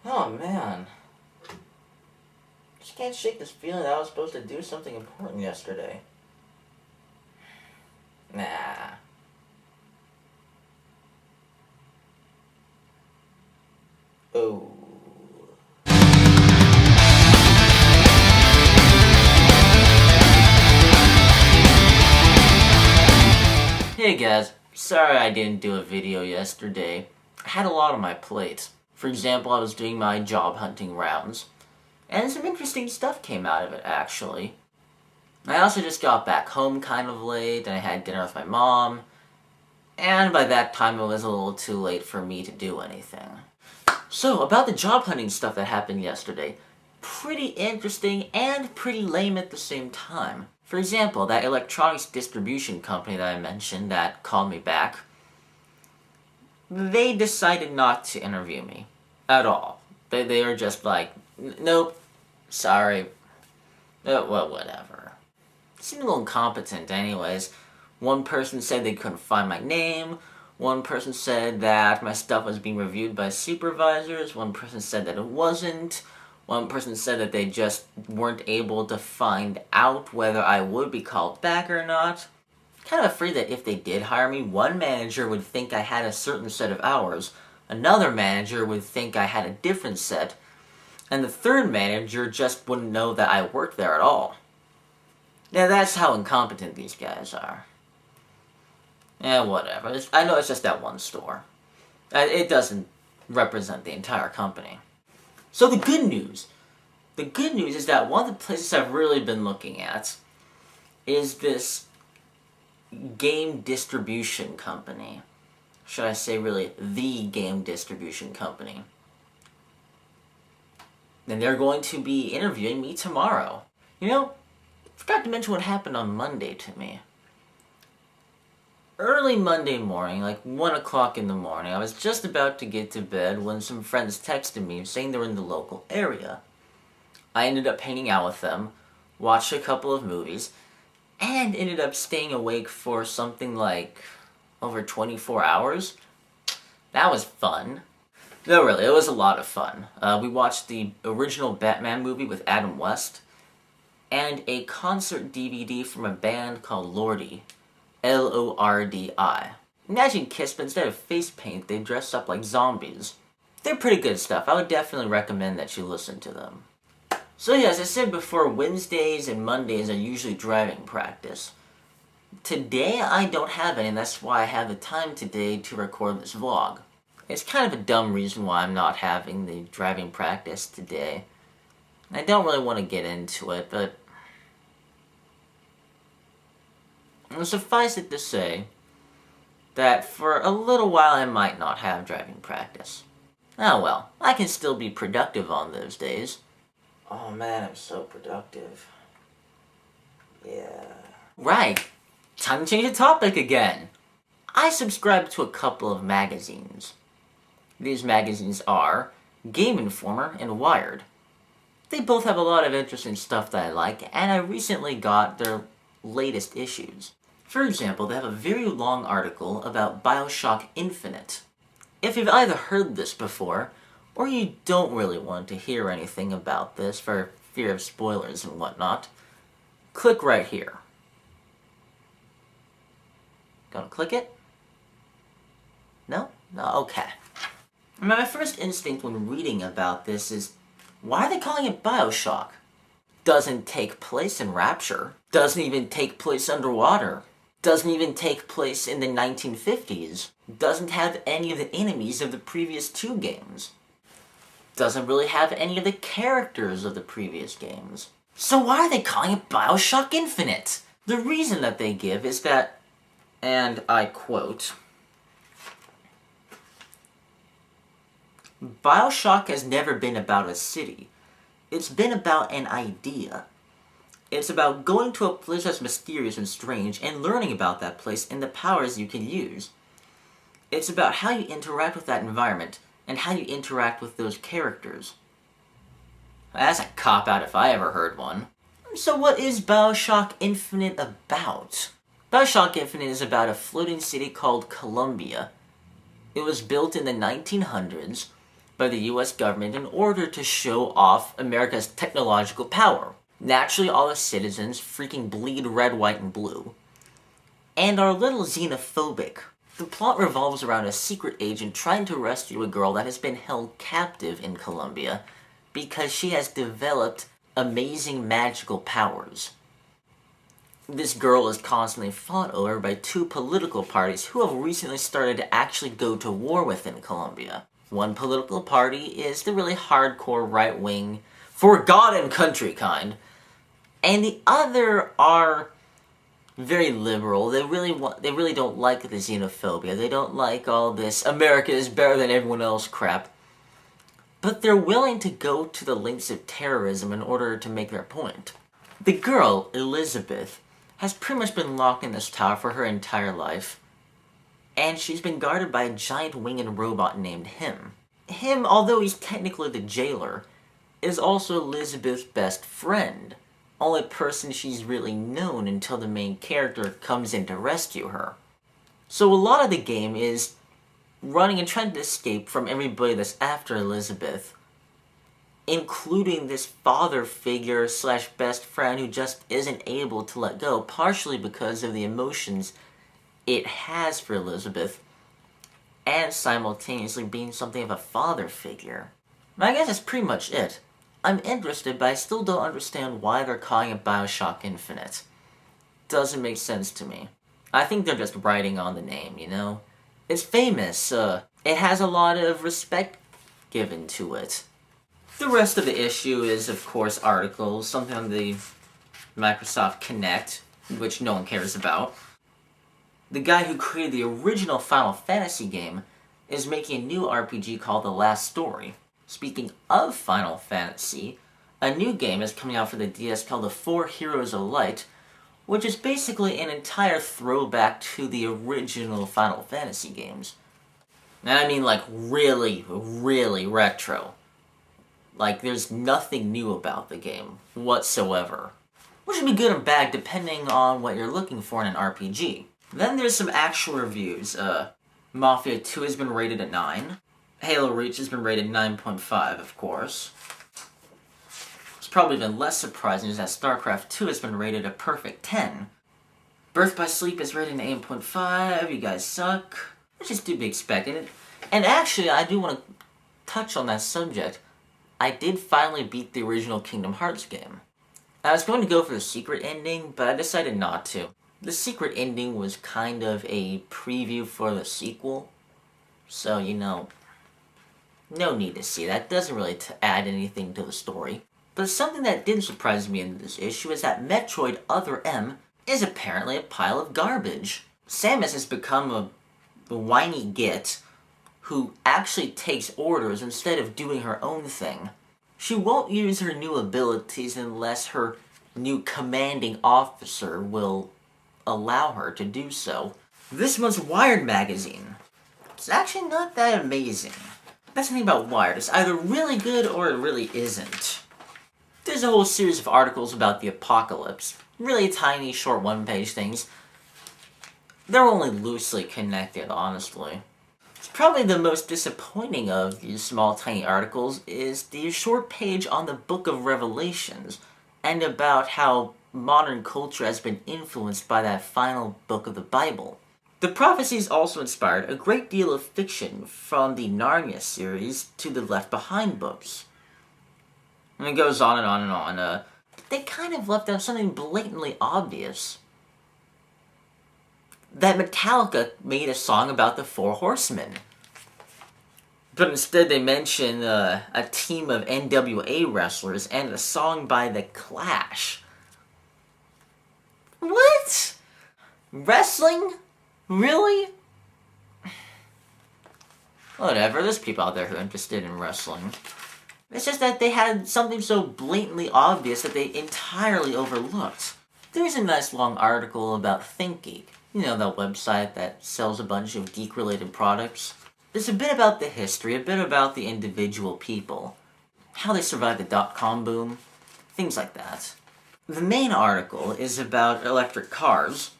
Oh man. Just can't shake this feeling that I was supposed to do something important yesterday. Nah. Oh. Hey guys, sorry I didn't do a video yesterday. I had a lot on my plate. For example, I was doing my job hunting rounds, and some interesting stuff came out of it, actually. I also just got back home kind of late, and I had dinner with my mom, and by that time it was a little too late for me to do anything. So, about the job hunting stuff that happened yesterday. Pretty interesting and pretty lame at the same time. For example, that electronics distribution company that I mentioned that called me back, they decided not to interview me. At all. They were just like, nope, sorry. Well, whatever. Seemed a little incompetent anyways. One person said they couldn't find my name. One person said that my stuff was being reviewed by supervisors. One person said that it wasn't. One person said that they just weren't able to find out whether I would be called back or not. Kind of afraid that if they did hire me, one manager would think I had a certain set of hours, another manager would think I had a different set, and the third manager just wouldn't know that I worked there at all. Yeah, that's how incompetent these guys are. Yeah, whatever. I know it's just that one store. It doesn't represent the entire company. So the good news is that one of the places I've really been looking at is this game distribution company. Should I say really, the game distribution company. And they're going to be interviewing me tomorrow. You know, I forgot to mention what happened on Monday to me. Early Monday morning, like 1 o'clock in the morning, I was just about to get to bed when some friends texted me saying they were in the local area. I ended up hanging out with them, watched a couple of movies, and ended up staying awake for something like over 24 hours. That was fun. No, really, it was a lot of fun. We watched the original Batman movie with Adam West, and a concert DVD from a band called Lordi. L-O-R-D-I. Imagine Kiss, but instead of face paint, they dress up like zombies. They're pretty good stuff. I would definitely recommend that you listen to them. So yeah, as I said before, Wednesdays and Mondays are usually driving practice. Today, I don't have any, and that's why I have the time today to record this vlog. It's kind of a dumb reason why I'm not having the driving practice today. I don't really want to get into it, but suffice it to say that for a little while I might not have driving practice. Oh well, I can still be productive on those days. Oh man, I'm so productive. Yeah. Right. Time to change the topic again. I subscribe to a couple of magazines. These magazines are Game Informer and Wired. They both have a lot of interesting stuff that I like, and I recently got their latest issues. For example, they have a very long article about BioShock Infinite. If you've either heard this before, or you don't really want to hear anything about this for fear of spoilers and whatnot, click right here. Gonna click it? No? No, okay. My first instinct when reading about this is, why are they calling it BioShock? Doesn't take place in Rapture. Doesn't even take place underwater. Doesn't even take place in the 1950s. Doesn't have any of the enemies of the previous two games. Doesn't really have any of the characters of the previous games. So why are they calling it BioShock Infinite? The reason that they give is that, and I quote, BioShock has never been about a city. It's been about an idea. It's about going to a place that's mysterious and strange and learning about that place and the powers you can use. It's about how you interact with that environment and how you interact with those characters. That's a cop-out if I ever heard one. So what is BioShock Infinite about? BioShock Infinite is about a floating city called Columbia. It was built in the 1900s by the US government in order to show off America's technological power. Naturally, all the citizens freaking bleed red, white, and blue, and are a little xenophobic. The plot revolves around a secret agent trying to rescue a girl that has been held captive in Colombia because she has developed amazing magical powers. This girl is constantly fought over by two political parties who have recently started to actually go to war within Colombia. One political party is the really hardcore right-wing, for God and country kind, and the other are very liberal. They really don't like the xenophobia. They don't like all this America is better than everyone else crap. But they're willing to go to the lengths of terrorism in order to make their point. The girl, Elizabeth, has pretty much been locked in this tower for her entire life, and she's been guarded by a giant winged robot named Him. Him, although he's technically the jailer, is also Elizabeth's best friend. Only person she's really known until the main character comes in to rescue her. So a lot of the game is running and trying to escape from everybody that's after Elizabeth, including this father figure slash best friend who just isn't able to let go, partially because of the emotions it has for Elizabeth, and simultaneously being something of a father figure. I guess that's pretty much it. I'm interested, but I still don't understand why they're calling it BioShock Infinite. Doesn't make sense to me. I think they're just writing on the name, you know? It's famous, it has a lot of respect given to it. The rest of the issue is, of course, articles, something on the Microsoft Kinect, which no one cares about. The guy who created the original Final Fantasy game is making a new RPG called The Last Story. Speaking of Final Fantasy, a new game is coming out for the DS called The Four Heroes of Light, which is basically an entire throwback to the original Final Fantasy games. And I mean like really, really retro. Like there's nothing new about the game whatsoever. Which would be good or bad depending on what you're looking for in an RPG. Then there's some actual reviews. Mafia 2 has been rated at 9. Halo Reach has been rated 9.5, of course. What's probably even less surprising is that StarCraft 2 has been rated a perfect 10. Birth by Sleep is rated an 8.5, you guys suck. Which is to be expected. And actually, I do want to touch on that subject. I did finally beat the original Kingdom Hearts game. I was going to go for the secret ending, but I decided not to. The secret ending was kind of a preview for the sequel. So, you know, no need to see that. Doesn't really add anything to the story. But something that did surprise me in this issue is that Metroid Other M is apparently a pile of garbage. Samus has become a whiny git who actually takes orders instead of doing her own thing. She won't use her new abilities unless her new commanding officer will allow her to do so. This month's Wired magazine. It's actually not that amazing. That's the thing about Wired. It's either really good or it really isn't. There's a whole series of articles about the apocalypse. Really tiny, short one-page things. They're only loosely connected, honestly. It's probably the most disappointing of these small, tiny articles is the short page on the Book of Revelations, and about how modern culture has been influenced by that final book of the Bible. The prophecies also inspired a great deal of fiction, from the Narnia series to the Left Behind books. And it goes on and on and on. They kind of left out something blatantly obvious. That Metallica made a song about the Four Horsemen. But instead they mention a team of NWA wrestlers and a song by The Clash. What? Wrestling? Really? Whatever, there's people out there who are interested in wrestling. It's just that they had something so blatantly obvious that they entirely overlooked. There's a nice long article about ThinkGeek. You know, that website that sells a bunch of geek-related products. There's a bit about the history, a bit about the individual people. How they survived the dot-com boom. Things like that. The main article is about electric cars,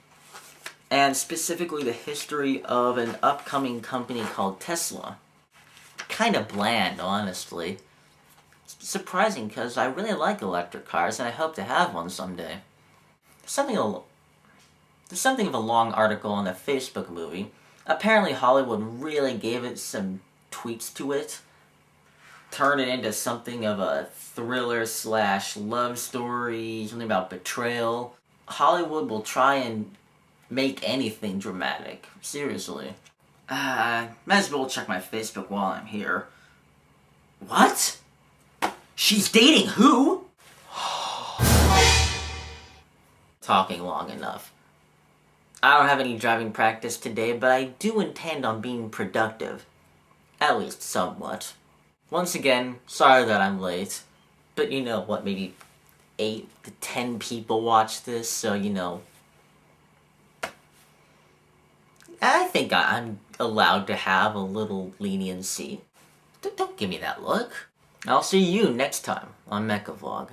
and specifically the history of an upcoming company called Tesla. kind of bland, honestly. It's surprising because I really like electric cars and I hope to have one someday. There's something of a long article on the Facebook movie. Apparently Hollywood really gave it some tweaks to it. Turned it into something of a thriller/love story, something about betrayal. Hollywood will try and make anything dramatic. Seriously. Might as well check my Facebook while I'm here. What? She's dating who? Talking long enough. I don't have any driving practice today, but I do intend on being productive. At least somewhat. Once again, sorry that I'm late. But you know what, maybe 8 to 10 people watch this, so you know. I think I'm allowed to have a little leniency. Don't give me that look. I'll see you next time on Mecha Vlog.